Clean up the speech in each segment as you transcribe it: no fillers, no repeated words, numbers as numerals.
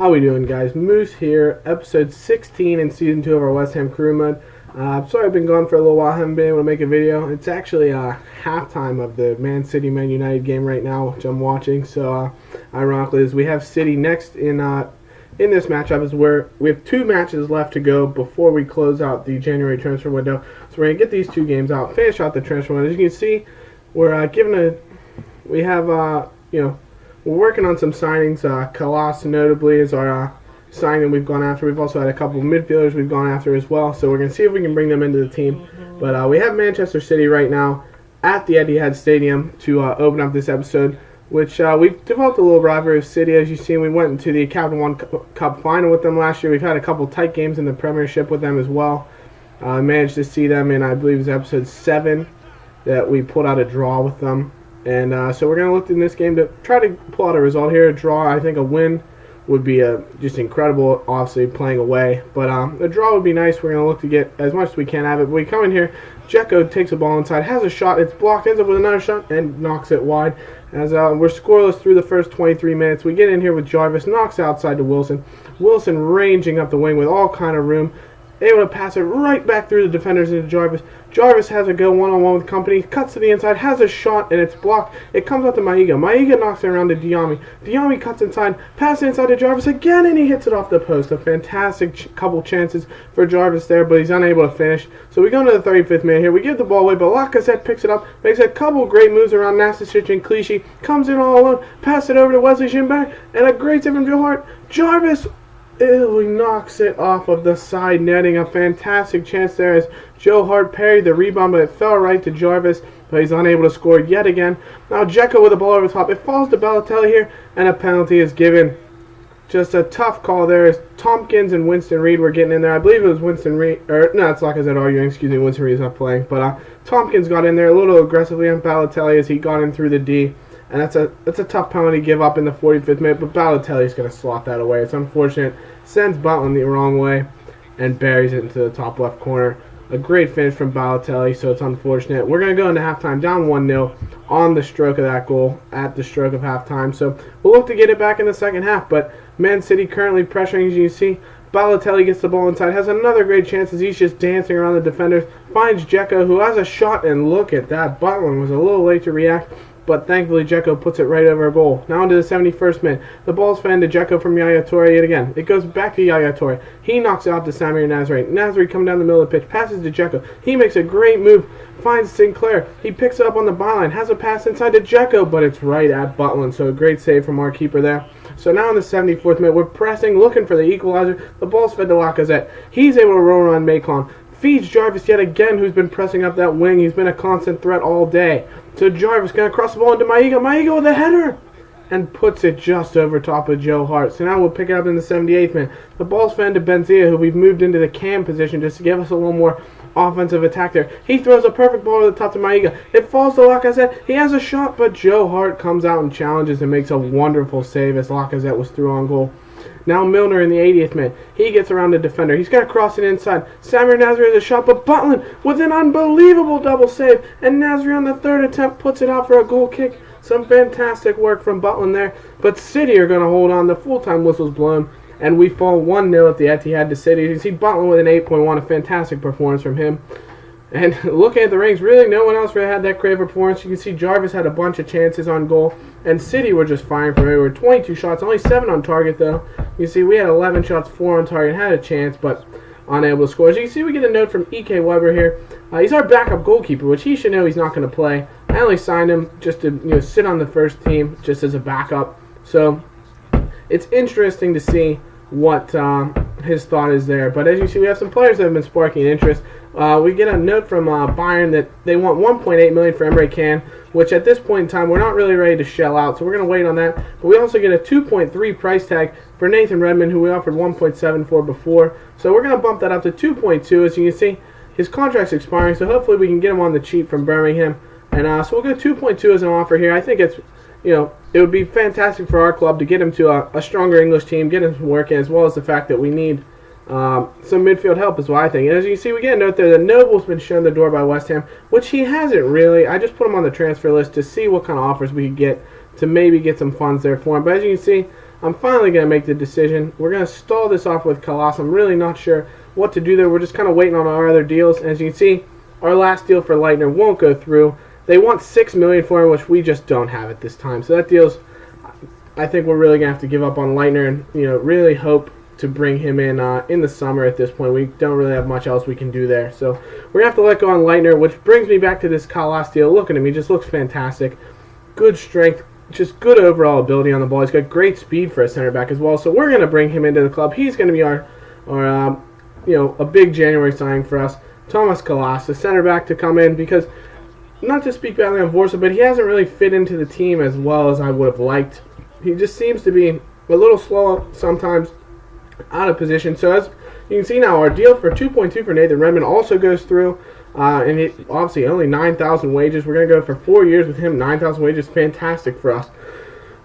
How we doing, guys? Moose here, episode 16 in season 2 of our West Ham career mode. Sorry I've been gone for a little while. I haven't been able to make a video. It's actually halftime of the Man City-Man United game right now, which I'm watching. So, ironically, as we have City next in this matchup, is where we have 2 matches left to go before we close out the January transfer window. So we're gonna get these 2 games out, finish out the transfer window. As you can see, we're we're working on some signings. Kalas, notably, is our signing that we've gone after. We've also had a couple of midfielders we've gone after as well. So we're going to see if we can bring them into the team. But we have Manchester City right now at the Etihad Stadium to open up this episode, which we've developed a little rivalry with City. As you've seen, we went into the Captain One Cup final with them last year. We've had a couple tight games in the Premiership with them as well. Managed to see them in, I believe, it was episode 7 that we pulled out a draw with them. And so we're going to look in this game to try to pull out a result here. A draw, I think a win would be just incredible, obviously, playing away. But a draw would be nice. We're going to look to get as much as we can out of it. But we come in here, Dzeko takes the ball inside, has a shot, it's blocked, ends up with another shot, and knocks it wide. As we're scoreless through the first 23 minutes. We get in here with Jarvis, knocks outside to Wilson. Wilson ranging up the wing with all kind of room. Able to pass it right back through the defenders into Jarvis. Jarvis has a go one-on-one with Company, cuts to the inside, has a shot, and it's blocked. It comes out to Maiga. Maiga knocks it around to Diame. Diame cuts inside, passes inside to Jarvis again, and he hits it off the post. A fantastic couple chances for Jarvis there, but he's unable to finish. So we go into the 35th minute here. We give the ball away, but Lacazette picks it up, makes a couple great moves around Nastasic and Clichy, comes in all alone, passes it over to Wesley Schimberg, and a great save from Joe Hart. Jarvis he knocks it off of the side netting. A fantastic chance there as Joe Hart parried the rebound, but it fell right to Jarvis, but he's unable to score yet again. Now Dzeko with the ball over the top. It falls to Balotelli here, and a penalty is given. Just a tough call there as Tompkins and Winston Reid were getting in there. I believe it was Winston Reid, no, it's Lacazette arguing, excuse me, Winston Reid's not playing. But Tompkins got in there a little aggressively on Balotelli as he got in through the D. And that's a tough penalty to give up in the 45th minute, but Balotelli's going to slot that away. It's unfortunate. Sends Butland the wrong way and buries it into the top left corner. A great finish from Balotelli, so it's unfortunate. We're going to go into halftime down 1-0 on the stroke of that goal at the stroke of halftime. So we'll look to get it back in the second half, but Man City currently pressuring, as you can see. Balotelli gets the ball inside, has another great chance as he's just dancing around the defenders. Finds Dzeko, who has a shot, and look at that. Butland was a little late to react, but thankfully Dzeko puts it right over a goal. Now into the 71st minute. The ball's fanned to Dzeko from Yaya Toure yet again. It goes back to Yaya Toure. He knocks it out to Samir Nasri. Nasri coming down the middle of the pitch, passes to Dzeko. He makes a great move, finds Sinclair. He picks it up on the byline, has a pass inside to Dzeko, but it's right at Butland. So a great save from our keeper there. So now in the 74th minute, we're pressing, looking for the equalizer. The ball's fed to Lacazette. He's able to roll around Macon. Feeds Jarvis yet again, who's been pressing up that wing. He's been a constant threat all day. So Jarvis going to cross the ball into Maiga. Maiga with a header! And puts it just over top of Joe Hart. So now we'll pick it up in the 78th minute. The ball's fed to Benzia, who we've moved into the cam position just to give us a little more offensive attack there. He throws a perfect ball over the top to Maiga. It falls to Lacazette. He has a shot, but Joe Hart comes out and challenges and makes a wonderful save as Lacazette was through on goal. Now Milner in the 80th minute. He gets around the defender. He's got to cross it inside. Samir Nasri has a shot, but Butland with an unbelievable double save. And Nasri on the 3rd attempt puts it out for a goal kick. Some fantastic work from Butland there. But City are going to hold on. The full-time whistle's blown. And we fall 1-0 at the Etihad to City. You can see Butland with an 8.1. A fantastic performance from him. And looking at the rings, really no one else really had that great performance. You can see Jarvis had a bunch of chances on goal. And City were just firing from everywhere. 22 shots, only 7 on target though. You see we had 11 shots, 4 on target, had a chance, but unable to score. As you can see, we get a note from E.K. Weber here. He's our backup goalkeeper, which he should know he's not going to play. I only signed him just to sit on the first team, just as a backup. So it's interesting to see what his thought is there. But as you see, we have some players that have been sparking interest. We get a note from Bayern that they want $1.8 million for Emre Can, which at this point in time we're not really ready to shell out, so we're going to wait on that. But we also get a 2.3 price tag for Nathan Redmond, who we offered 1.7 for before. So we're going to bump that up to 2.2. As you can see, his contract's expiring, so hopefully we can get him on the cheap from Birmingham. And so we'll get 2.2 as an offer here. I think it's, it would be fantastic for our club to get him to a stronger English team, get him some work in, as well as the fact that we need some midfield help is what I think. And as you can see, we get a note there that Noble's been shown the door by West Ham, which he hasn't really. I just put him on the transfer list to see what kind of offers we could get to maybe get some funds there for him. But as you can see, I'm finally going to make the decision. We're going to stall this off with Kalas. I'm really not sure what to do there. We're just kind of waiting on our other deals. As you can see, our last deal for Leitner won't go through. They want $6 million for him, which we just don't have at this time. So that deal's, I think we're really going to have to give up on Leitner and, really hope to bring him in the summer at this point. We don't really have much else we can do there. So we're going to have to let go on Leitner, which brings me back to this Kalas deal. Look at him. He just looks fantastic. Good strength, just good overall ability on the ball. He's got great speed for a center back as well. So we're going to bring him into the club. He's going to be our a big January signing for us. Thomas Kalas, the center back, to come in because, not to speak badly on Vorsa, but he hasn't really fit into the team as well as I would have liked. He just seems to be a little slow sometimes, out of position. So as you can see now, our deal for 2.2 for Nathan Redmond also goes through, and it obviously only 9,000 wages. We're going to go for 4 years with him. 9,000 wages, fantastic for us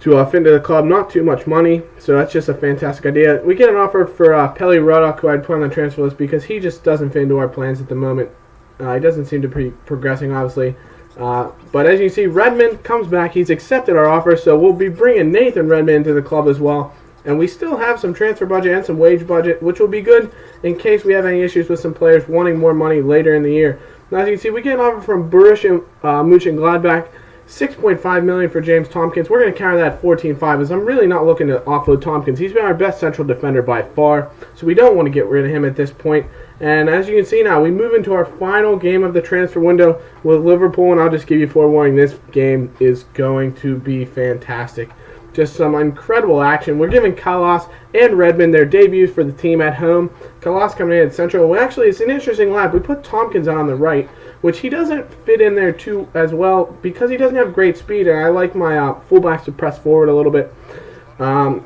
to fit into the club. Not too much money, so that's just a fantastic idea. We get an offer for Peli Rodok, who I'd put on the transfer list because he just doesn't fit into our plans at the moment. He doesn't seem to be progressing, obviously. But as you can see, Redmond comes back. He's accepted our offer, so we'll be bringing Nathan Redmond into the club as well. And we still have some transfer budget and some wage budget, which will be good in case we have any issues with some players wanting more money later in the year. Now, as you can see, we get an offer from Borussia Mönchengladbach, $6.5 million for James Tompkins. We're going to carry that at 14.5, as I'm really not looking to offload Tompkins. He's been our best central defender by far, so we don't want to get rid of him at this point. And as you can see now, we move into our final game of the transfer window with Liverpool, and I'll just give you forewarning, this game is going to be fantastic. Just some incredible action. We're giving Kalas and Redmond their debuts for the team at home. Kalas coming in at central. Well, actually, it's an interesting lineup. We put Tompkins on the right, which he doesn't fit in there too as well because he doesn't have great speed, and I like my fullbacks to press forward a little bit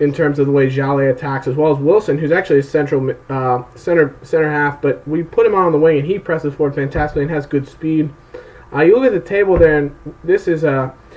in terms of the way Jale attacks, as well as Wilson, who's actually a central center half, but we put him on the wing, and he presses forward fantastically and has good speed. You look at the table there, and this is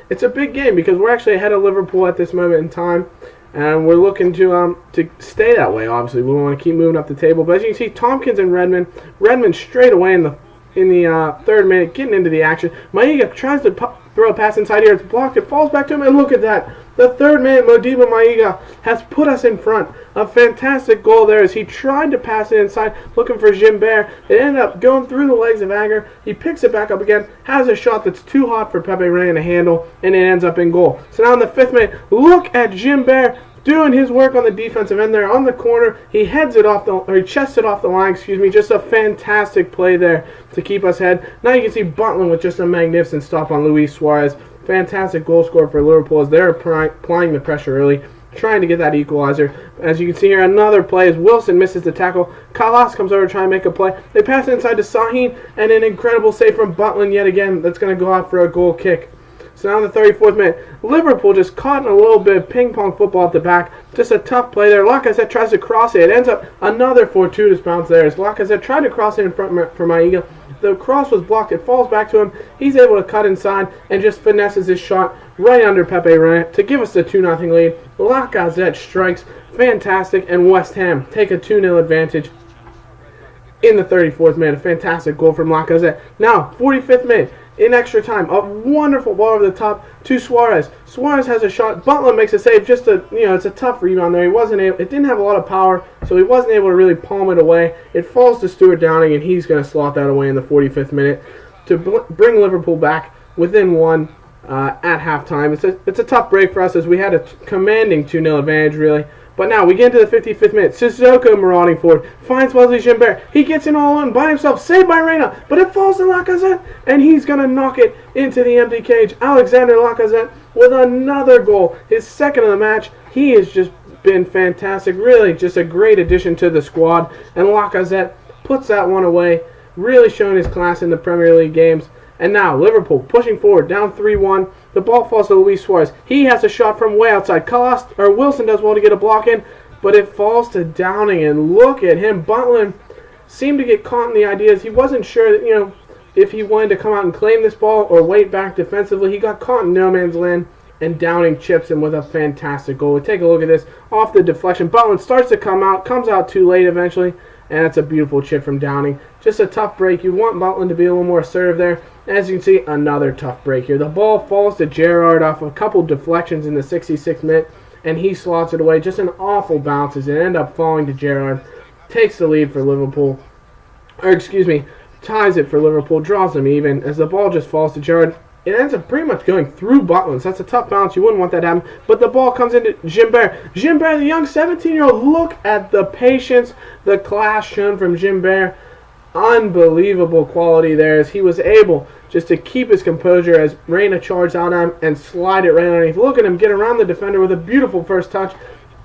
it's a big game because we're actually ahead of Liverpool at this moment in time, and we're looking to stay that way. Obviously, we want to keep moving up the table. But as you can see, Tompkins and Redmond straight away in the third minute, getting into the action. Maiga tries to throw a pass inside here. It's blocked. It falls back to him, and look at that. The third minute, Modibo Maiga has put us in front. A fantastic goal there as he tried to pass it inside, looking for Gimbert. It ended up going through the legs of Anger. He picks it back up again, has a shot that's too hot for Pepe Reina to handle, and it ends up in goal. So now in the 5th minute, look at Gimbert doing his work on the defensive end there on the corner. He heads it off he chests it off the line, just a fantastic play there to keep us ahead. Now you can see Butland with just a magnificent stop on Luis Suarez. Fantastic goal scorer for Liverpool as they're applying the pressure early, trying to get that equalizer. As you can see here, another play as Wilson misses the tackle. Kalas comes over to try and make a play. They pass it inside to Sahin, and an incredible save from Butland yet again. That's going to go out for a goal kick. So now in the 34th minute, Liverpool just caught in a little bit of ping-pong football at the back. Just a tough play there. Lacazette tries to cross it. It ends up another fortuitous bounce there as Lacazette tried to cross it in front for Maiga. The cross was blocked. It falls back to him. He's able to cut inside and just finesses his shot right under Pepe Reina to give us the 2-0 lead. Lacazette strikes. Fantastic. And West Ham take a 2-0 advantage in the 34th minute. A fantastic goal from Lacazette. Now, 45th minute. In extra time, a wonderful ball over the top to Suarez. Suarez has a shot. Butler makes a save. It's a tough rebound there. It didn't have a lot of power, so he wasn't able to really palm it away. It falls to Stuart Downing, and he's going to slot that away in the 45th minute to bring Liverpool back within one at halftime. It's a tough break for us as we had a commanding 2-0 advantage, really. But now we get into the 55th minute. Sissoko marauding forward. Finds Wesley Gimbert. He gets in all alone by himself. Saved by Reina. But it falls to Lacazette. And he's going to knock it into the empty cage. Alexander Lacazette with another goal. His second of the match. He has just been fantastic. Really just a great addition to the squad. And Lacazette puts that one away. Really showing his class in the Premier League games. And now Liverpool pushing forward, down 3-1. The ball falls to Luis Suarez. He has a shot from way outside. Wilson does well to get a block in, but it falls to Downing. And look at him. Butland seemed to get caught in the ideas. He wasn't sure that, if he wanted to come out and claim this ball or wait back defensively. He got caught in no man's land, and Downing chips him with a fantastic goal. We take a look at this. Off the deflection, Butland starts to come out, comes out too late eventually, and it's a beautiful chip from Downing. Just a tough break. You want Butland to be a little more assertive there. As you can see, another tough break here. The ball falls to Gerrard off a couple deflections in the 66th minute, and he slots it away. Just an awful bounce as it ended up falling to Gerrard. Takes the lead for Liverpool. Or excuse me, ties it for Liverpool, draws them even as the ball just falls to Gerrard. It ends up pretty much going through Butland, so that's a tough bounce. You wouldn't want that to happen. But the ball comes into Gimbert. Gimbert, the young 17-year-old, look at the patience, the class shown from Gimbert. Unbelievable quality there as he was able just to keep his composure as Reina charged out on him and slide it right underneath. Look at him get around the defender with a beautiful first touch.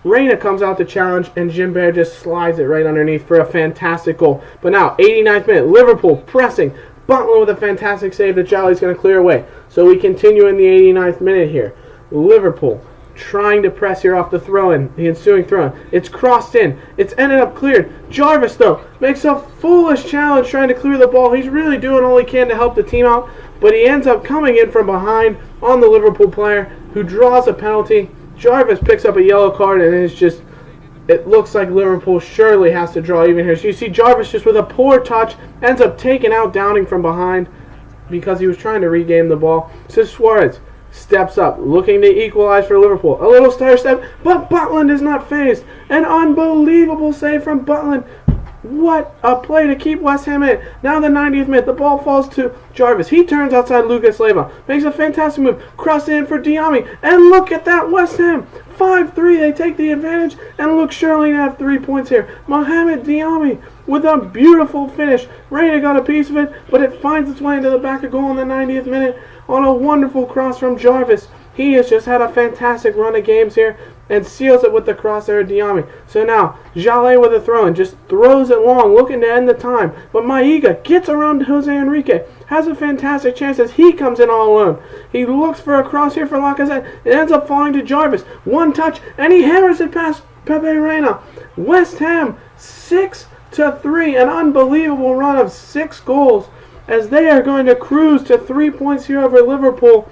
Reina comes out to challenge, and Gimbert just slides it right underneath for a fantastic goal. But now, 89th minute, Liverpool pressing. Butland with a fantastic save that Jolly's going to clear away. So we continue in the 89th minute here. Liverpool trying to press here off the throw-in, the ensuing throw-in. It's crossed in. It's ended up cleared. Jarvis, though, makes a foolish challenge trying to clear the ball. He's really doing all he can to help the team out, but he ends up coming in from behind on the Liverpool player who draws a penalty. Jarvis picks up a yellow card, and it's just, it looks like Liverpool surely has to draw even here. So you see Jarvis just with a poor touch ends up taking out Downing from behind because he was trying to regain the ball. So Suarez steps up, looking to equalize for Liverpool. A little stutter step, but Butland is not phased. An unbelievable save from Butland. What a play to keep West Ham in. Now the 90th minute, the ball falls to Jarvis. He turns outside Lucas Leiva. Makes a fantastic move. Cross in for Diame. And look at that, West Ham. 5-3, they take the advantage and look surely to have 3 points here. Mohamed Diame with a beautiful finish. Reina got a piece of it, but it finds its way into the back of goal in the 90th minute on a wonderful cross from Jarvis. He has just had a fantastic run of games here and seals it with the cross there of Diame. So now, Jallet with a throw and just throws it long, looking to end the time. But Maiga gets around Jose Enrique, has a fantastic chance as he comes in all alone. He looks for a cross here for Lacazette. It ends up falling to Jarvis. One touch, and he hammers it past Pepe Reina. West Ham, 6-3, an unbelievable run of 6 goals as they are going to cruise to 3 points here over Liverpool.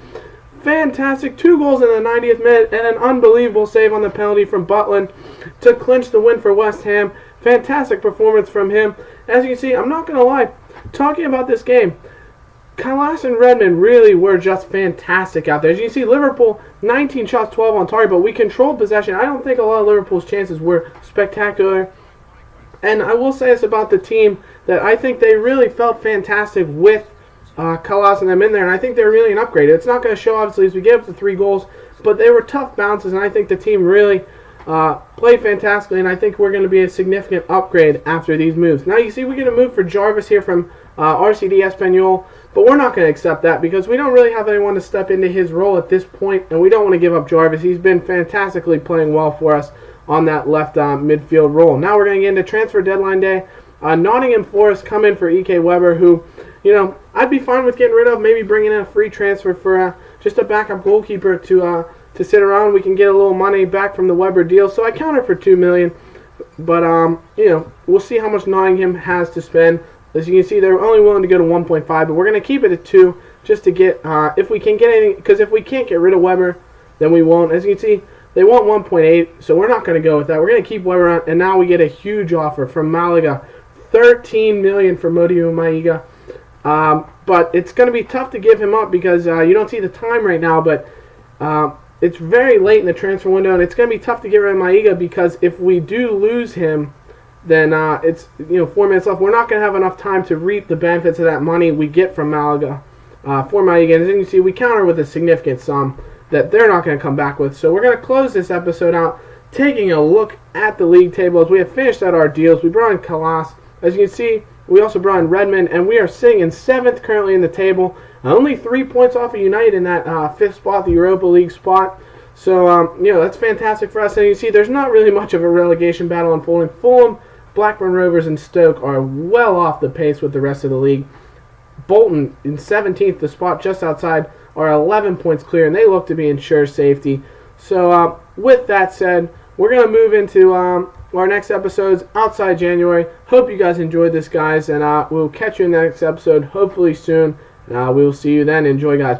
Fantastic. 2 goals in the 90th minute and an unbelievable save on the penalty from Butland to clinch the win for West Ham. Fantastic performance from him. As you can see, I'm not going to lie, talking about this game, Kalas and Redmond really were just fantastic out there. As you can see, Liverpool, 19 shots, 12 on target, but we controlled possession. I don't think a lot of Liverpool's chances were spectacular. And I will say this about the team, that I think they really felt fantastic with Kalas and them in there, and I think they're really an upgrade. It's not going to show, obviously, as we get up to 3 goals, but they were tough bounces, and I think the team really played fantastically, and I think we're going to be a significant upgrade after these moves. Now, you see, we're going to move for Jarvis here from RCD Espanyol, but we're not going to accept that because we don't really have anyone to step into his role at this point, and we don't want to give up Jarvis. He's been fantastically playing well for us on that left midfield role. Now we're going to get into transfer deadline day. Nottingham Forest come in for E.K. Weber, who, you know, I'd be fine with getting rid of, maybe bringing in a free transfer for just a backup goalkeeper to sit around. We can get a little money back from the Weber deal. So I counter for $2 million. But, you know, we'll see how much Nottingham has to spend. As you can see, they're only willing to go to 1.5, but we're going to keep it at 2 just to get, if we can get anything, because if we can't get rid of Weber, then we won't. As you can see, they want 1.8, so we're not going to go with that. We're going to keep Weber on, and now we get a huge offer from Malaga. $13 million for Modiu Maiga. But it's going to be tough to give him up because you don't see the time right now, but it's very late in the transfer window, and it's going to be tough to get rid of Maiga because if we do lose him, then it's 4 minutes left. We're not going to have enough time to reap the benefits of that money we get from Malaga for Maiga. And as you can see, we counter with a significant sum that they're not going to come back with. So we're going to close this episode out taking a look at the league table as we have finished out our deals. We brought in Kalas. As you can see, we also brought in Redmond, and we are sitting in 7th currently in the table. Only 3 points off of United in that 5th spot, the Europa League spot. So, that's fantastic for us. And you see, there's not really much of a relegation battle unfolding. Fulham, Blackburn Rovers, and Stoke are well off the pace with the rest of the league. Bolton in 17th, the spot just outside, are 11 points clear, and they look to be in sure safety. So, with that said, we're going to move into our next episodes outside January. Hope you guys enjoyed this, guys, and we'll catch you in the next episode hopefully soon. We will see you then. Enjoy, guys.